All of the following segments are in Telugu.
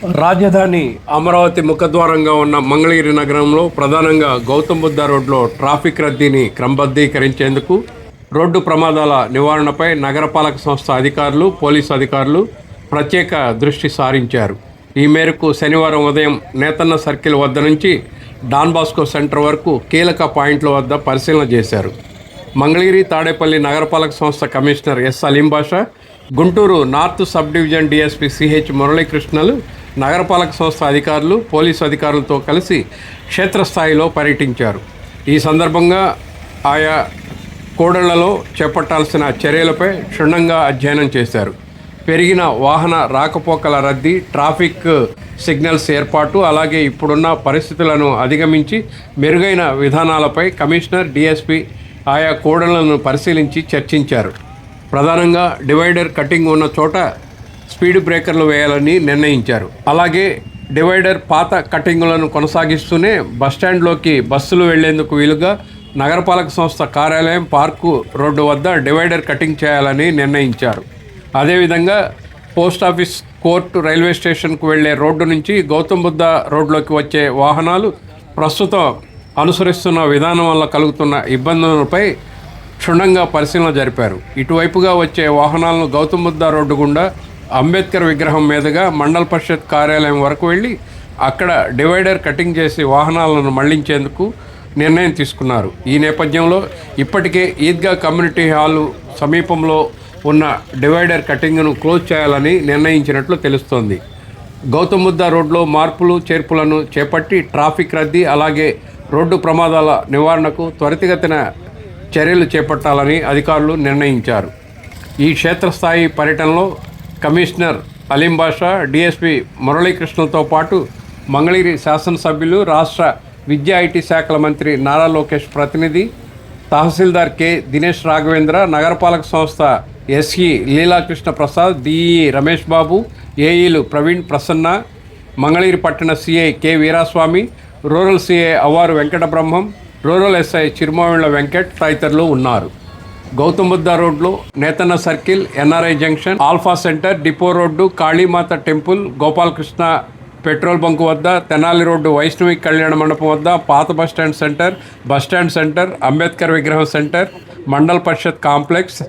రాజధాని అమరావతి ముఖద్వారంగా ఉన్న మంగళగిరి నగరంలో ప్రధానంగా గౌతమ్ బుద్ధ రోడ్లో ట్రాఫిక్ రద్దీని క్రమబద్ధీకరించేందుకు రోడ్డు ప్రమాదాల నివారణపై నగరపాలక సంస్థ అధికారులు, పోలీసు అధికారులు ప్రత్యేక దృష్టి సారించారు. ఈ మేరకు శనివారం ఉదయం నేతన్న సర్కిల్ వద్ద నుంచి డాన్ బాస్కో సెంటర్ వరకు కీలక పాయింట్ల వద్ద పరిశీలన చేశారు. మంగళగిరి, తాడేపల్లి నగరపాలక సంస్థ commissioner S Aleem Basha, Guntur north sub division DSP CH మురళీకృష్ణలు నగరపాలక సంస్థ అధికారులు, పోలీసు అధికారులతో కలిసి క్షేత్రస్థాయిలో పర్యటించారు. ఈ సందర్భంగా ఆయా కూడళ్లలో చేపట్టాల్సిన చర్యలపై క్షుణ్ణంగా అధ్యయనం చేశారు. పెరిగిన వాహన రాకపోకల రద్దీ, ట్రాఫిక్ సిగ్నల్స్ ఏర్పాటు, అలాగే ఇప్పుడున్న పరిస్థితులను అధిగమించి మెరుగైన విధానాలపై కమిషనర్, డిఎస్పీ ఆయా కూడళ్లను పరిశీలించి చర్చించారు. ప్రధానంగా డివైడర్ కటింగ్ ఉన్న చోట స్పీడ్ బ్రేకర్లు వేయాలని నిర్ణయించారు. అలాగే డివైడర్ పాత కటింగులను కొనసాగిస్తూనే బస్టాండ్లోకి బస్సులు వెళ్లేందుకు వీలుగా నగరపాలక సంస్థ కార్యాలయం, పార్కు రోడ్డు వద్ద డివైడర్ కటింగ్ చేయాలని నిర్ణయించారు. అదేవిధంగా పోస్టాఫీస్, కోర్టు, రైల్వే స్టేషన్కు వెళ్లే రోడ్డు నుంచి గౌతమ్ బుద్ధ రోడ్లోకి వచ్చే వాహనాలు ప్రస్తుతం అనుసరిస్తున్న విధానం వల్ల కలుగుతున్న ఇబ్బందులపై క్షుణ్ణంగా పరిశీలన జరిపారు. ఇటువైపుగా వచ్చే వాహనాలను గౌతమ్ బుద్ధ రోడ్డు గుండా అంబేద్కర్ విగ్రహం మీదుగా మండల పరిషత్ కార్యాలయం వరకు వెళ్ళి అక్కడ డివైడర్ కటింగ్ చేసి వాహనాలను మళ్లించేందుకు నిర్ణయం తీసుకున్నారు. ఈ నేపథ్యంలో ఇప్పటికే ఈద్గా కమ్యూనిటీ హాలు సమీపంలో ఉన్న డివైడర్ కటింగ్ను క్లోజ్ చేయాలని నిర్ణయించినట్లు తెలుస్తోంది. గౌతమ్ బుద్ధ రోడ్లో మార్పులు, చేర్పులను చేపట్టి ట్రాఫిక్ రద్దీ, అలాగే రోడ్డు ప్రమాదాల నివారణకు త్వరితగతిన చర్యలు చేపట్టాలని అధికారులు నిర్ణయించారు. ఈ క్షేత్రస్థాయి పర్యటనలో కమిషనర్ అలీం బాషా, డిఎస్పీ మురళీకృష్ణలతో పాటు మంగళగిరి శాసనసభ్యులు, రాష్ట్ర విద్యా ఐటీ శాఖల మంత్రి నారా లోకేష్ ప్రతినిధి, తహసీల్దార్ కె దినేష్ రాఘవేంద్ర, నగరపాలక సంస్థ ఎస్ఈ లీలాకృష్ణ ప్రసాద్, డిఈ రమేష్ బాబు, ఏఈలు ప్రవీణ్, ప్రసన్న, మంగళగిరి పట్టణ CI K Veeraswamy, rural CI Avvaru Venkata Brahmam, rural SI Chirumavilla Venkat తదితరులు ఉన్నారు. గౌతమ్ బుద్ధ రోడ్లో Nethanna circle, NRI junction, alpha centre, depot road, Kalimata temple, Gopalakrishna petrol bunk వద్ద, తెనాలి రోడ్డు వైష్ణవి కళ్యాణ మండపం వద్ద, పాత బస్టాండ్ సెంటర్, అంబేద్కర్ విగ్రహం centre, mandal parishad complex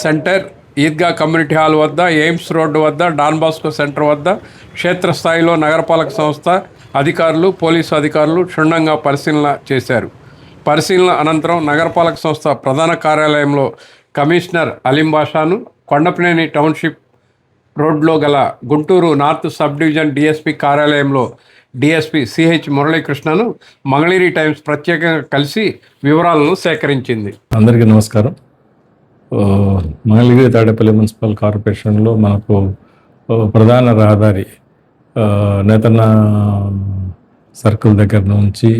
centre, Eidgah community hall వద్ద, ఎయిమ్స్ రోడ్డు వద్ద, డాన్ బాస్కో సెంటర్ వద్ద క్షేత్రస్థాయిలో నగరపాలక సంస్థ అధికారులు, పోలీసు అధికారులు క్షుణ్ణంగా పరిశీలన చేశారు. పరిశీలన అనంతరం నగరపాలక సంస్థ ప్రధాన కార్యాలయంలో కమిషనర్ అలీం బాషాను, కొండపనేని టౌన్షిప్ రోడ్లో గల Guntur north sub division DSP కార్యాలయంలో డిఎస్పీ సిహెచ్ మురళీకృష్ణను మంగళగిరి టైమ్స్ ప్రత్యేకంగా కలిసి వివరాలను సేకరించింది. అందరికీ నమస్కారం. మంగళగిరి తాడేపల్లి మున్సిపల్ కార్పొరేషన్లో మనకు ప్రధాన రహదారి నేతన్న సర్కిల్ దగ్గర నుంచి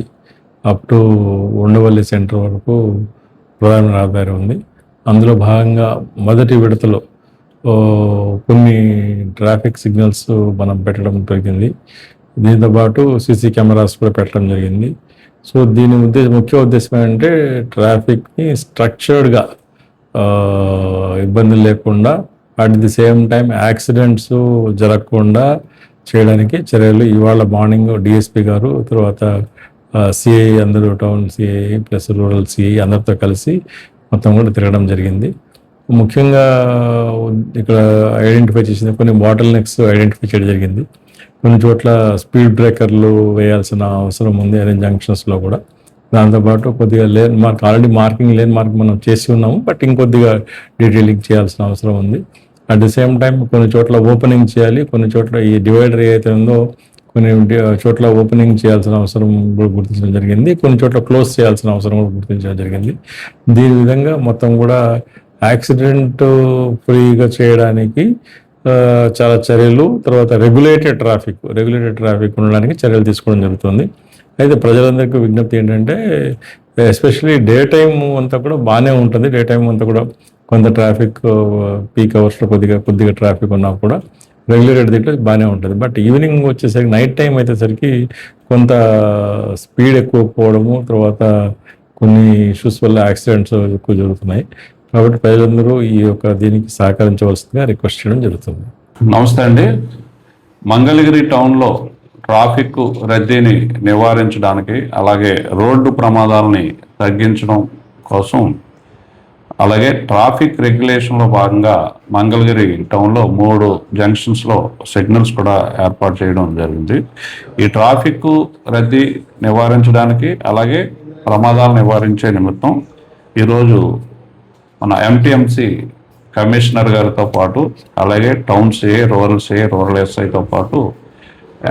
అప్ టు ఉండవల్లి సెంటర్ వరకు ప్రధాన రహదారి ఉంది. అందులో భాగంగా మొదటి విడతలో కొన్ని ట్రాఫిక్ సిగ్నల్స్ మనం పెట్టడం జరిగింది. దీంతో పాటు సీసీ కెమెరాస్ కూడా పెట్టడం జరిగింది. సో దీని ముఖ్య ఉద్దేశం ఏంటంటే ట్రాఫిక్ని స్ట్రక్చర్డ్గా ఇబ్బందులు లేకుండా, at the same time accidents జరగకుండా చేయడానికి చర్యలు ఇవాళ మార్నింగ్ డిఎస్పీ గారు, తర్వాత సిఐ అందరూ, town CI plus rural CI అందరితో కలిసి మొత్తం కూడా తిరగడం జరిగింది. ముఖ్యంగా ఇక్కడ ఐడెంటిఫై చేసింది కొన్ని బాటిల్ నెక్స్ ఐడెంటిఫై చేయడం జరిగింది. కొన్ని చోట్ల స్పీడ్ బ్రేకర్లు వేయాల్సిన అవసరం ఉంది అనే జంక్షన్స్లో కూడా. దాంతోపాటు కొద్దిగా lane mark, already lane mark మనం చేసి ఉన్నాము, బట్ ఇంకొద్దిగా డీటెయిలింగ్ చేయాల్సిన అవసరం ఉంది. అట్ ది సేమ్ టైం కొన్ని చోట్ల ఓపెనింగ్ చేయాలి, కొన్ని చోట్ల ఈ డివైడర్ ఏదైతే ఉందో కొన్ని చోట్ల ఓపెనింగ్ చేయాల్సిన అవసరం కూడా గుర్తించడం జరిగింది, కొన్ని చోట్ల క్లోజ్ చేయాల్సిన అవసరం కూడా గుర్తించడం జరిగింది. దీని విధంగా మొత్తం కూడా యాక్సిడెంట్ ఫ్రీగా చేయడానికి చాలా చర్యలు, తర్వాత రెగ్యులేటెడ్ ట్రాఫిక్ ఉండడానికి చర్యలు తీసుకోవడం జరుగుతుంది. అయితే ప్రజలందరికీ విజ్ఞప్తి ఏంటంటే, ఎస్పెషల్లీ డే టైమ్ అంతా కూడా బాగానే ఉంటుంది. డే టైం అంతా కూడా కొంత ట్రాఫిక్ పీక్ అవర్స్లో కొద్దిగా ట్రాఫిక్ ఉన్నా కూడా రెగ్యులేటెడ్ దీంట్లో బాగానే ఉంటుంది. బట్ ఈవినింగ్ వచ్చేసరికి, నైట్ టైం వచ్చేసరికి కొంత స్పీడ్ ఎక్కువ పోవడము, తర్వాత కొన్ని ఇష్యూస్ వల్ల యాక్సిడెంట్స్ ఎక్కువ జరుగుతున్నాయి. కాబట్టి ప్రజలందరూ దీనికి సహకరించవలసిందిగా రిక్వెస్ట్ చేయడం జరుగుతుంది. నమస్తే అండి. మంగళగిరి టౌన్లో ట్రాఫిక్ రద్దీని నివారించడానికి, అలాగే రోడ్డు ప్రమాదాలని తగ్గించడం కోసం, అలాగే ట్రాఫిక్ రెగ్యులేషన్లో భాగంగా మంగళగిరి టౌన్లో 3 జంక్షన్స్లో సిగ్నల్స్ కూడా ఏర్పాటు చేయడం జరిగింది. ఈ ట్రాఫిక్ రద్దీ నివారించడానికి, అలాగే ప్రమాదాలు నివారించే నిమిత్తం ఈరోజు మన ఎంటీఎంసీ కమిషనర్ గారితో పాటు, అలాగే టౌన్ సిఏ, రూరల్ ఎస్ఐతో పాటు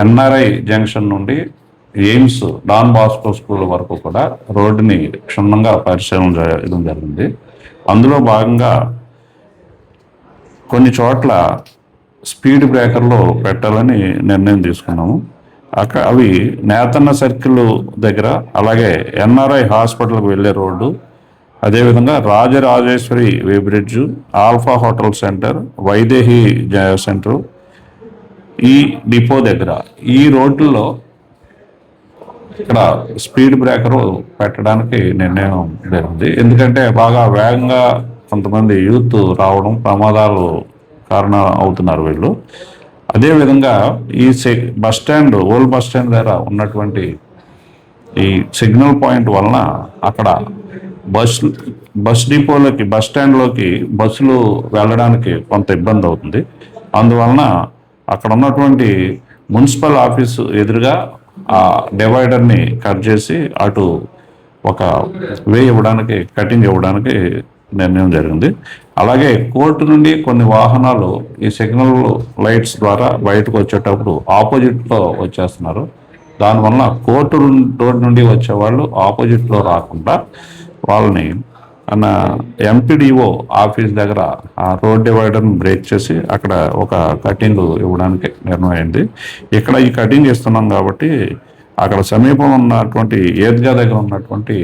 ఎన్ఆర్ఐ జంక్షన్ నుండి ఎయిమ్స్ డాన్ బాస్కో స్కూల్ వరకు కూడా రోడ్డుని క్షుణ్ణంగా పరిశీలన చేయడం జరిగింది. అందులో భాగంగా కొన్ని చోట్ల స్పీడ్ బ్రేకర్లు పెట్టాలని నిర్ణయం తీసుకున్నాము. అవి నేతన్న సర్కిల్ దగ్గర, అలాగే ఎన్ఆర్ఐ హాస్పిటల్కి వెళ్ళే రోడ్డు, అదేవిధంగా Rajarajeswari way bridge, alpha hotel centre, Vaidehi centre, ఈ డిపో దగ్గర ఈ రోడ్లలో ఇక్కడ స్పీడ్ బ్రేకర్ పెట్టడానికి నిర్ణయం జరిగింది. ఎందుకంటే బాగా వేగంగా కొంతమంది యూత్ రావడం, ప్రమాదాలు కారణం అవుతున్నారు వీళ్ళు. అదేవిధంగా ఈ bus stand, old bus stand దగ్గర ఉన్నటువంటి ఈ సిగ్నల్ పాయింట్ వలన అక్కడ బస్ డిపోలోకి, బస్ స్టాండ్లోకి బస్సులు వెళ్ళడానికి కొంత ఇబ్బంది అవుతుంది. అందువలన అక్కడ ఉన్నటువంటి మున్సిపల్ ఆఫీసు ఎదురుగా ఆ డివైడర్ని కట్ చేసి అటు ఒక వే ఇవ్వడానికి, కటింగ్ ఇవ్వడానికి నిర్ణయం జరిగింది. అలాగే కోర్టు నుండి కొన్ని వాహనాలు ఈ సిగ్నల్ లైట్స్ ద్వారా బయటకు వచ్చేటప్పుడు ఆపోజిట్లో వచ్చేస్తున్నారు. దానివల్ల కోర్టు రోడ్ నుండి వచ్చేవాళ్ళు ఆపోజిట్లో రాకుండా వాళ్ళని అన్న ఎంపీడీఓ ఆఫీస్ దగ్గర ఆ రోడ్ డివైడర్ని బ్రేక్ చేసి అక్కడ ఒక కటింగ్ ఇవ్వడానికి నిర్ణయం అయింది. ఇక్కడ ఈ కటింగ్ ఇస్తున్నాం కాబట్టి అక్కడ సమీపంలో ఉన్నటువంటి ఈద్గా దగ్గర ఉన్నటువంటి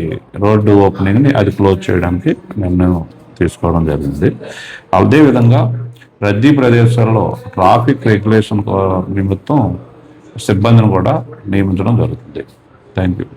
రోడ్డు ఓపెనింగ్ని అది క్లోజ్ చేయడానికి నిర్ణయం తీసుకోవడం జరిగింది. అదేవిధంగా రద్దీ ప్రదేశాల్లో ట్రాఫిక్ రెగ్యులేషన్ నిమిత్తం సిబ్బందిని కూడా నియమించడం జరుగుతుంది. Thank you.